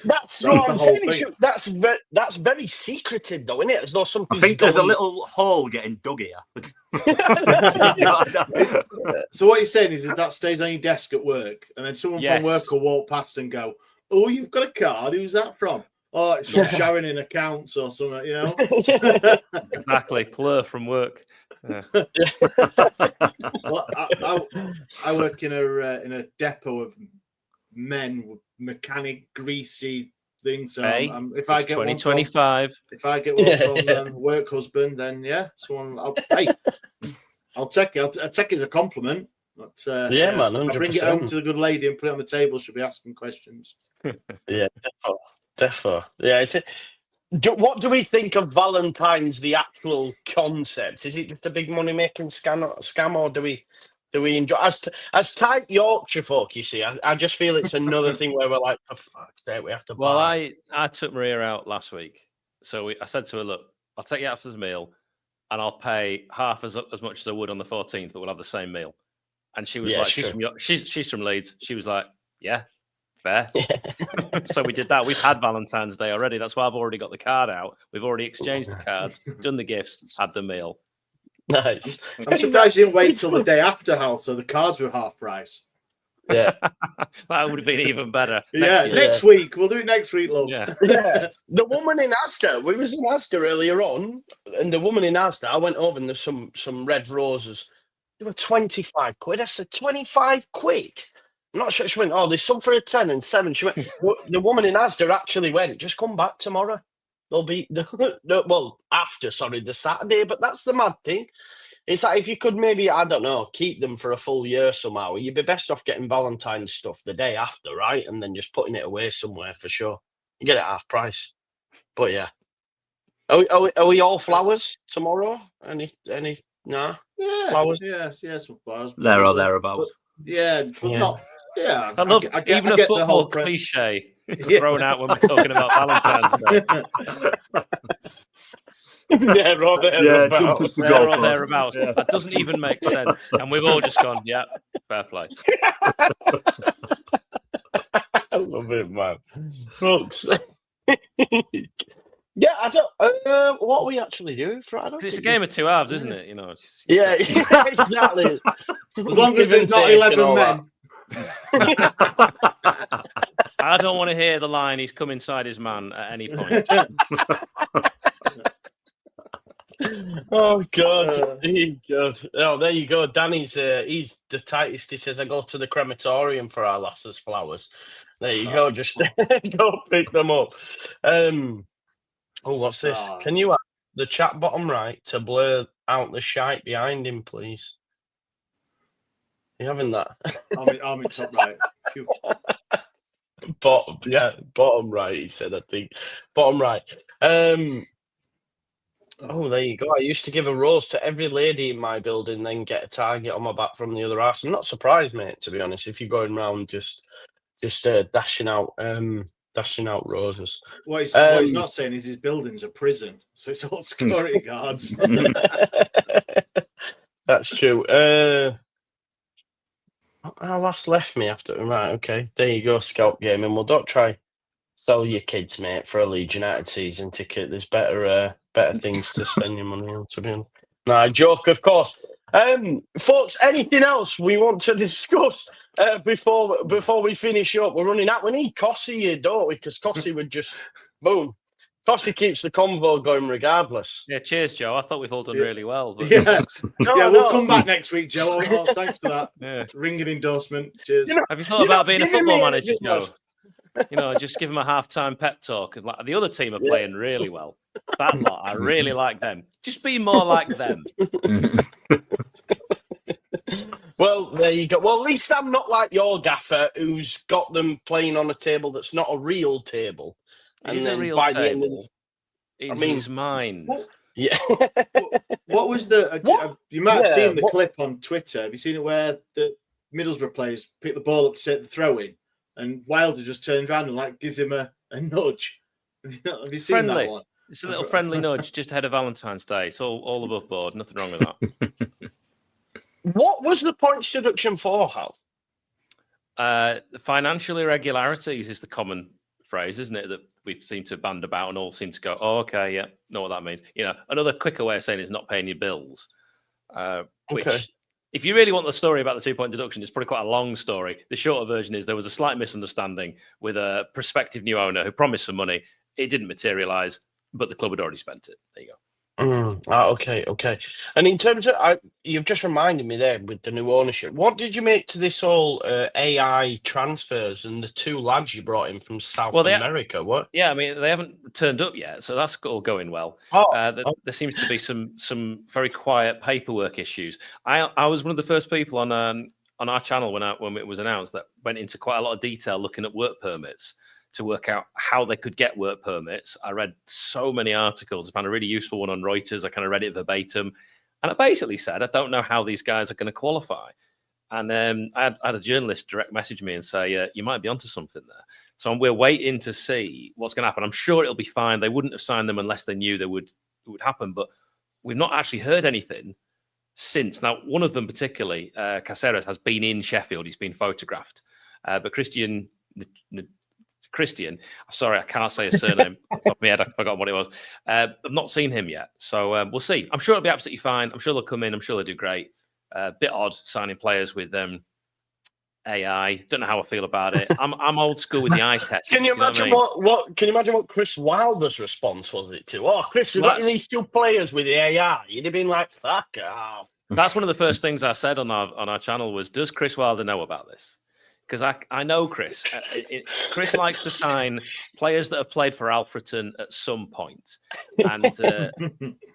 that's what I'm saying. That's very secretive, though, isn't it? As though something. I think there's a little hole getting dug here. So what you're saying is that stays on your desk at work, and then someone from work will walk past and go, "Oh, you've got a card. Who's that from?" "Oh, it's from Sharon in accounts or something." You know. Exactly. Plur from work. Yeah. Well, I work in a depot of men with mechanic greasy things. So if I get 2025, if I get one from work husband, then someone. I'll take it. I'll take it as a compliment. But, man, 100%. I'll bring it home to the good lady and put it on the table. She'll be asking questions. Yeah, defo. Yeah. What do we think of Valentine's, the actual concept? Is it just a big money-making scam, or do we enjoy as tight Yorkshire folk? You see, I just feel it's another thing where we're like, for fuck's sake, we have to. Well, I took Maria out last week, so I said to her, "Look, I'll take you out for this meal, and I'll pay half as much as I would on the 14th, but we'll have the same meal." And she was like, "She's from Leeds." She was like, "Yeah, fair." So we did that. We've had Valentine's Day already. That's why I've already got the card out. We've already exchanged the cards, done the gifts, had the meal. Nice. I'm surprised you didn't wait till the day after, Hal, so the cards were half price. Yeah. That would have been even better. Next week. We'll do it next week, love. Yeah. The woman in Asda, we was in Asda earlier on, and the woman in Asda, I went over and there's some red roses. They were 25 quid. I said, 25 quid? I'm not sure. She went, "Oh, there's some for a 10 and 7. She went, the woman in Asda actually went, "Just come back tomorrow. They'll be, after the Saturday." But that's the mad thing. It's like if you could maybe, I don't know, keep them for a full year somehow, you'd be best off getting Valentine's stuff the day after, right? And then just putting it away somewhere for sure. You get it half price. But yeah. Are we all flowers tomorrow? Any nah? Yeah. Flowers? Yeah, some flowers. There or thereabouts. But not. Yeah. I love even a football cliche thrown out when we're talking about Valentine's Day. There or thereabouts. There or thereabouts. Yeah. That doesn't even make sense. And we've all just gone, yeah, fair play. I love it, man. Folks. Yeah, I don't. What are we actually doing Friday? It's a game of two halves, isn't it? You know. Yeah, exactly. As long as there's not 11 men. I don't want to hear the line, "He's come inside his man" at any point. Oh God! Oh, there you go. Danny's he's the tightest. He says, "I go to the crematorium for our lasses flowers." There you go. Just go pick them up. Oh, what's this? Can you ask the chat bottom right to blur out the shite behind him, please? You having that? I'm in top right. Phew. Bottom right. He said, I think bottom right. Oh, there you go. I used to give a rose to every lady in my building, then get a target on my back from the other house. I'm not surprised, mate. To be honest, if you're going round just dashing out roses. What he's not saying is his building's a prison, so it's all security guards. That's true. Our last left me after. Right, okay. There you go, Scalp Gaming. Well, don't try sell your kids, mate, for a Leeds United season ticket. There's better things to spend your money on, to be honest. No, I joke, of course. Folks, anything else we want to discuss before we finish up? We're running out. We need Cossie here, don't we? Because Cossie would just boom. Cossie keeps the convo going regardless. Yeah, cheers, Joe. I thought we've all done really well. But we'll come back next week, Joe. Thanks for that. Yeah. Ringing endorsement. Cheers. Have you thought about being a football manager, Joe? Just give them a half-time pep talk. And the other team are playing really well. That lot, I really like them. Just be more like them. Well, there you go. Well, at least I'm not like your gaffer who's got them playing on a table that's not a real table. It is a real table. In his mind. Yeah. What was you might have seen the clip on Twitter. Have you seen it where the Middlesbrough players pick the ball up to set the throw in, and Wilder just turns around and gives him a nudge? Have you seen that one? It's a little friendly nudge just ahead of Valentine's Day. It's all above board. Nothing wrong with that. What was the points deduction for, Hal? Financial irregularities is the common phrase, isn't it? That we seem to band about and all seem to go, oh, okay, yeah, know what that means. Another quicker way of saying it is not paying your bills. Which, if you really want the story about the 2-point deduction, it's probably quite a long story. The shorter version is there was a slight misunderstanding with a prospective new owner who promised some money. It didn't materialise, but the club had already spent it. There you go. Okay. And in terms of, you've just reminded me there with the new ownership. What did you make to this whole AI transfers and the two lads you brought in from South America? What? Yeah, I mean, they haven't turned up yet, so that's all going well. There seems to be some very quiet paperwork issues. I was one of the first people on our channel when it was announced that went into quite a lot of detail looking at work permits to work out how they could get work permits. I read so many articles. I found a really useful one on Reuters. I kind of read it verbatim. And I basically said, I don't know how these guys are going to qualify. And I had a journalist direct message me and say, you might be onto something there. So we're waiting to see what's going to happen. I'm sure it'll be fine. They wouldn't have signed them unless they knew it would happen. But we've not actually heard anything since. Now, one of them particularly, Caceres, has been in Sheffield. He's been photographed. But Christian, sorry, I can't say his surname off the top of my head. I forgot what it was. I've not seen him yet. So we'll see. I'm sure it'll be absolutely fine. I'm sure they'll come in. I'm sure they'll do great. Bit odd signing players with AI. Don't know how I feel about it. I'm old school with the eye test. Can you imagine what can you imagine what Chris Wilder's response was it to? Oh, Chris, we've got these two players with the AI. You'd have been like, fuck off. That's one of the first things I said on our channel was, does Chris Wilder know about this? Because I know Chris. Chris likes to sign players that have played for Alfreton at some point. And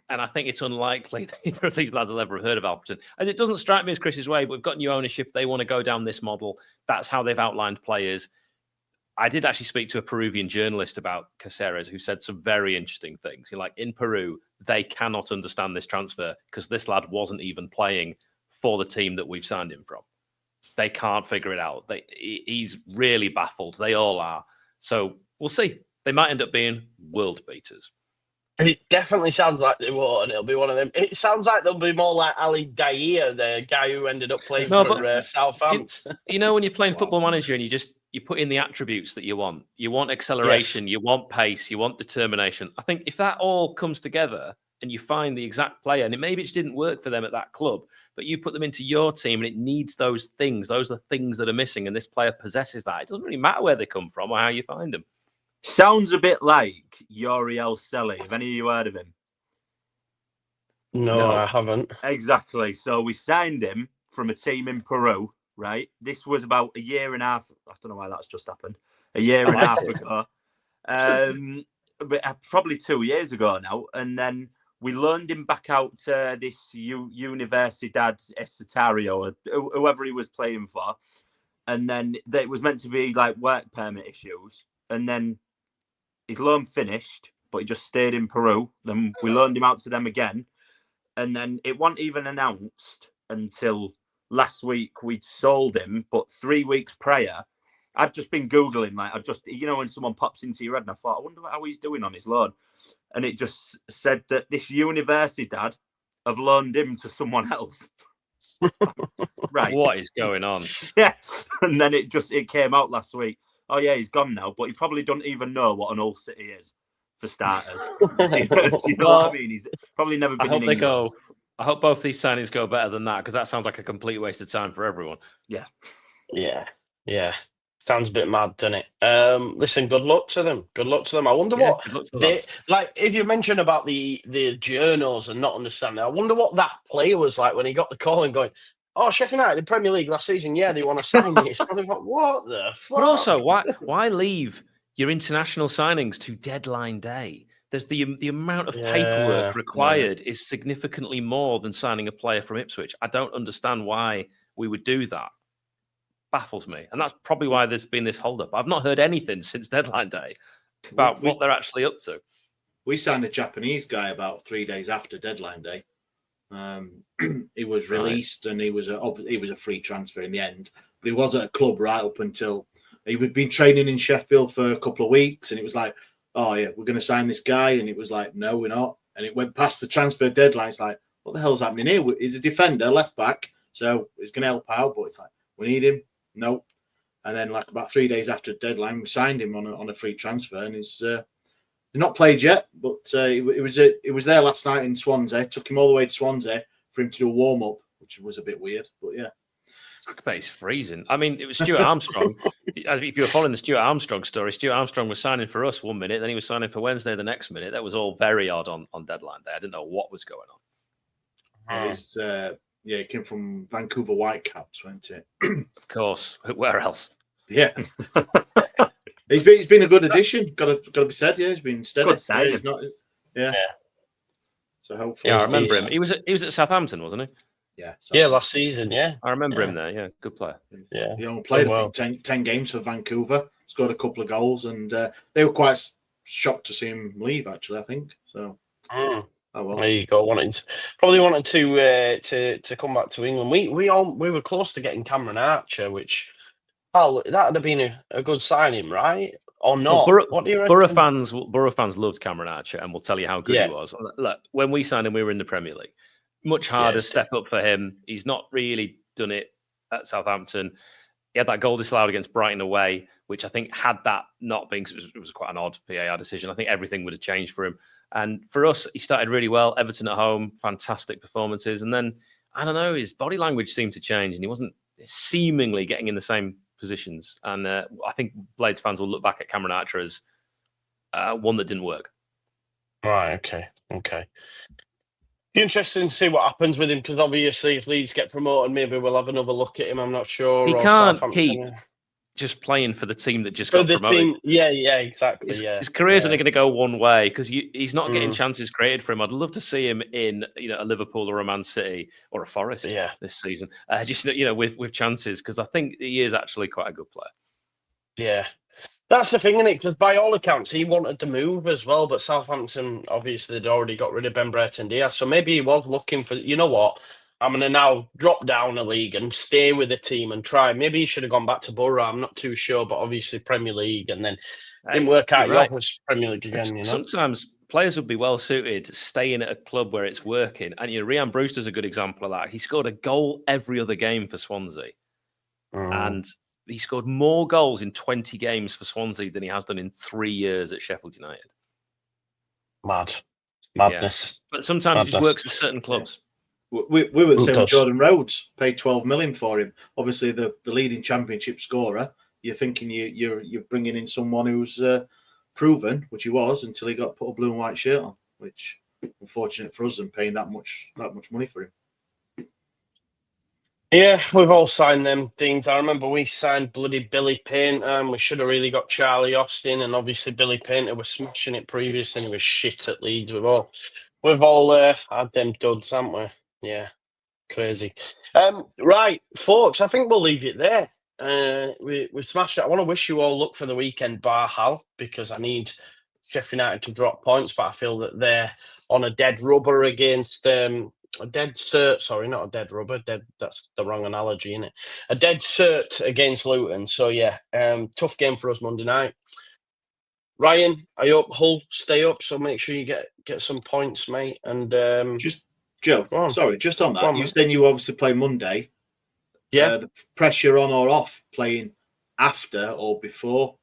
I think it's unlikely that either of these lads will ever have heard of Alfreton. And it doesn't strike me as Chris's way, but we've got new ownership. They want to go down this model. That's how they've outlined players. I did actually speak to a Peruvian journalist about Caceres who said some very interesting things. In Peru, they cannot understand this transfer because this lad wasn't even playing for the team that we've signed him from. They can't figure it out. He's really baffled. They all are. So we'll see. They might end up being world beaters. It definitely sounds like they will, and it'll be one of them. It sounds like they'll be more like Ali Dair, the guy who ended up playing for Southampton. When you're playing Football Manager and you put in the attributes that you want. You want acceleration, You want pace, you want determination. I think if that all comes together and you find the exact player, and maybe it just didn't work for them at that club, but you put them into your team and it needs those things. Those are things that are missing, and this player possesses that. It doesn't really matter where they come from or how you find them. Sounds a bit like Yoriel Selly. Have any of you heard of him? No, I haven't. Exactly. So we signed him from a team in Peru, right? This was about a year and a half. I don't know why that's just happened. A year and a half ago. But probably 2 years ago now. And then We loaned him back out to this Universidad Estadio, or whoever he was playing for. And then it was meant to be like work permit issues. And then his loan finished, but he just stayed in Peru. Then we loaned him out to them again. And then it wasn't even announced until last week we'd sold him. But 3 weeks prior, I'd just been Googling, like, when someone pops into your head, and I thought, I wonder how he's doing on his loan. And it just said that this Universidad have loaned him to someone else. Right. What is going on? Yes. And then it came out last week. Oh, yeah, he's gone now, but he probably doesn't even know what an old city is, for starters. do you know what I mean? He's probably never been in England. I hope both these signings go better than that, because that sounds like a complete waste of time for everyone. Yeah. Yeah. Sounds a bit mad, doesn't it? Listen, good luck to them. Good luck to them. I wonder what they like. If you mentioned about the journals and not understanding, I wonder what that player was like when he got the call and going, "Oh, Sheffield United, the Premier League last season, yeah, they want to sign me." I was like, what the fuck? But also, why leave your international signings to deadline day? There's the amount of paperwork required is significantly more than signing a player from Ipswich. I don't understand why we would do that. Baffles me, and that's probably why there's been this hold up. I've not heard anything since deadline day about what they're actually up to. We signed a Japanese guy about 3 days after deadline day. He was released, and he was a free transfer in the end. But he was at a club right up until he'd been training in Sheffield for a couple of weeks, and it was like, "Oh yeah, we're going to sign this guy," and it was like, "No, we're not." And it went past the transfer deadline. It's like, what the hell's happening here? He's a defender, left back, so he's going to help out. But it's like, we need him. No. And then, like, about 3 days after deadline, we signed him on a free transfer, and he's not played yet, but it was there last night in Swansea. Took him all the way to Swansea for him to do a warm up, which was a bit weird, but yeah. It's freezing. I mean, it was Stuart Armstrong. If you were following the Stuart Armstrong story, Stuart Armstrong was signing for us 1 minute, then he was signing for Wednesday the next minute. That was all very odd on deadline day. I didn't know what was going on. Yeah, it came from Vancouver Whitecaps, wasn't it? Of course. Where else? Yeah. he's been a good addition. Got to be said. Yeah, he's been steady. Yeah. So hopefully. Yeah, I remember him. He was at Southampton, wasn't he? Yeah. Yeah, last season. Yeah, I remember him there. Yeah, good player. Yeah, he only played 10 games for Vancouver. Scored a couple of goals, and they were quite shocked to see him leave. Actually, I think so. Oh, well. There you go. Probably wanted to come back to England. We were close to getting Cameron Archer, which that would have been a good signing, right? Or not? Well, what do you reckon? Borough fans loved Cameron Archer, and will tell you how good he was. Look, when we signed him, we were in the Premier League. Much harder step up for him. He's not really done it at Southampton. He had that goal disallowed against Brighton away, which I think, had that not been, because it was quite an odd VAR decision, I think everything would have changed for him. And for us, he started really well. Everton at home, fantastic performances. And then, I don't know, his body language seemed to change, and he wasn't seemingly getting in the same positions. And I think Blades fans will look back at Cameron Archer as one that didn't work. Right, okay. Be interesting to see what happens with him, because obviously if Leeds get promoted, maybe we'll have another look at him. I'm not sure. He can't keep just playing for the team that just got promoted. Yeah, exactly. His career's only going to go one way, because he's not getting chances created for him. I'd love to see him in a Liverpool or a Man City or a Forest this season. With chances, because I think he is actually quite a good player. Yeah. That's the thing, isn't it? Because by all accounts, he wanted to move as well, but Southampton, obviously, they'd already got rid of Ben Brereton Diaz. So maybe he was looking for, you know what, I'm going to now drop down a league and stay with the team and try. Maybe he should have gone back to Borough. I'm not too sure, but obviously Premier League, and then didn't work out. Right. Was Premier League again. Sometimes players would be well suited staying at a club where it's working. And Rhian Brewster's a good example of that. He scored a goal every other game for Swansea. And he scored more goals in 20 games for Swansea than he has done in 3 years at Sheffield United. Madness. Yeah. But sometimes it just works for certain clubs. We were the same with Jordan Rhodes. Paid 12 million for him. Obviously, the leading championship scorer. You're thinking you're bringing in someone who's proven, which he was, until he got put a blue and white shirt on. Which, unfortunate for us, and paying that much money for him. Yeah, we've all signed them things. I remember we signed bloody Billy Painter, and we should have really got Charlie Austin, and obviously Billy Painter was smashing it previously, and he was shit at Leeds. We've We've all had them duds, haven't we? Yeah, crazy. Right, folks, I think we'll leave it there. We smashed it. I want to wish you all luck for the weekend, bar Hal, because I need Sheffield United to drop points, but I feel that they're on a dead rubber against a dead cert. Sorry, not a dead rubber. That's the wrong analogy, isn't it? A dead cert against Luton. So yeah, tough game for us Monday night. Ryan, I hope Hull stay up, so make sure you get some points, mate. And just Joe, sorry, just on that, on, you man. saying you obviously play Monday. Yeah, the pressure on or off playing after or before.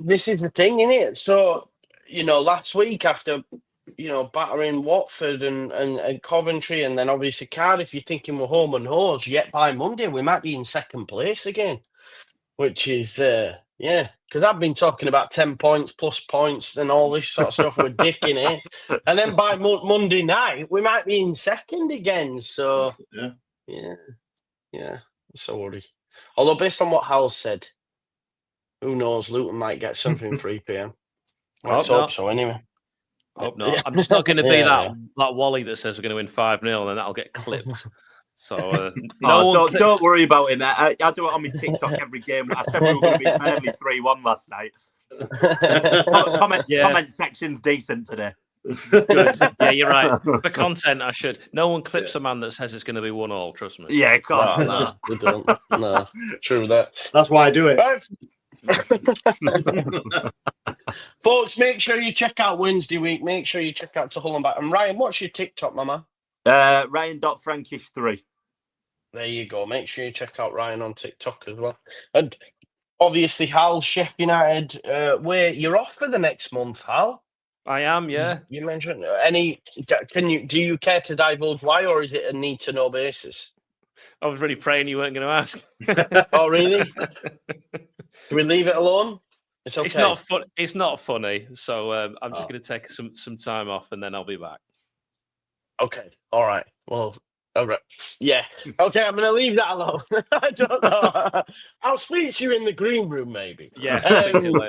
This is the thing, isn't it? So last week after battering Watford and Coventry, and then obviously Cardiff, you're thinking we're home and hose. Yet by Monday we might be in second place again, which is because I've been talking about 10 points plus points and all this sort of stuff with Dick in it, and then by Monday night we might be in second again. So yeah, it's a worry. Although based on what Hal said, who knows? Luton might get something 3 p.m. Let's hope so. Anyway. Hope not. I'm just not going to be that Wally that says we're going to win 5-0 and then that'll get clipped. So don't worry about it. I do it on my TikTok every game. I said we were going to beat Burnley 3-1 last night. Comment section's decent today. Good. Yeah, you're right. For content, I should. No one clips a man that says it's going to be 1-1. Trust me. Yeah, of course. No, we don't. No, true that. That's why I do it. Right. Folks, make sure you check out Wednesday week. Make sure you check out To Hull and Back. And Ryan, what's your TikTok, mama? Ryan.Frankish3. There you go. Make sure you check out Ryan on TikTok as well. And obviously, Hal, Sheffield United, you're off for the next month, Hal? I am, yeah. You mentioned do you care to divulge why, or is it a need to know basis? I was really praying you weren't going to ask. Oh, really? So we leave it alone? It's okay. It's not funny. So I'm just going to take some time off and then I'll be back. Okay. All right. Well, all right. Yeah. Okay. I'm going to leave that alone. I don't know. I'll speak to you in the green room, maybe. Yeah.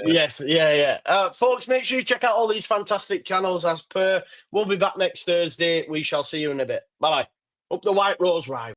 Yes. Yeah. Folks, make sure you check out all these fantastic channels as per. We'll be back next Thursday. We shall see you in a bit. Bye bye. Up the White Rose Rival.